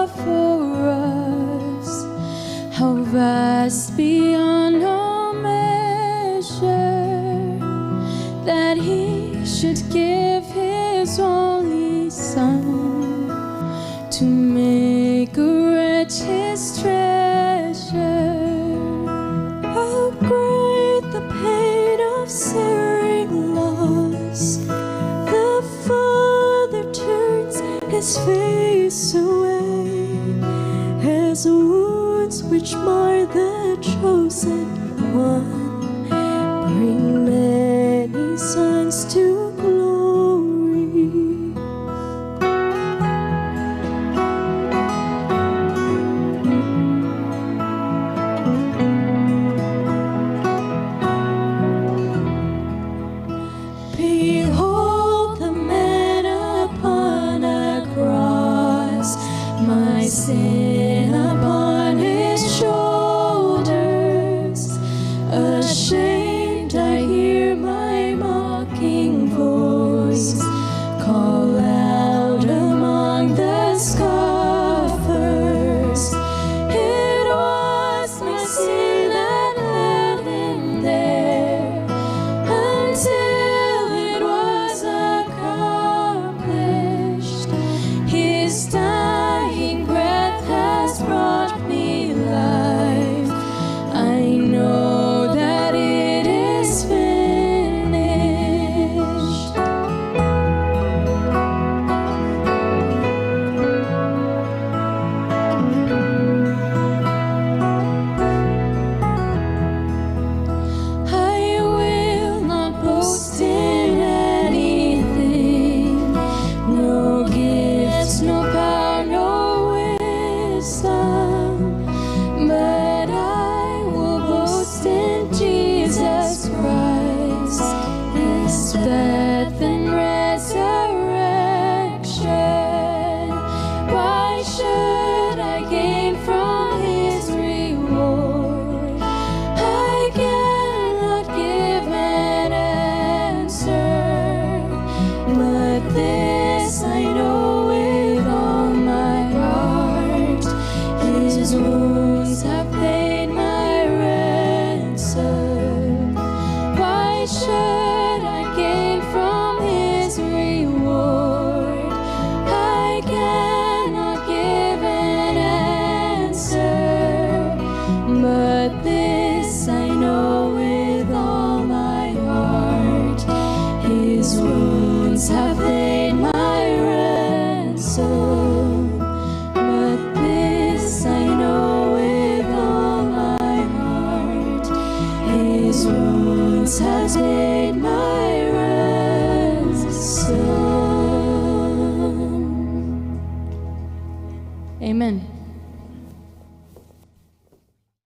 love for us, how vast beyond all measure, that He should give His only Son to make a wretch His treasure. How great the pain of searing loss! The Father turns His face away, as wounds which mar the chosen one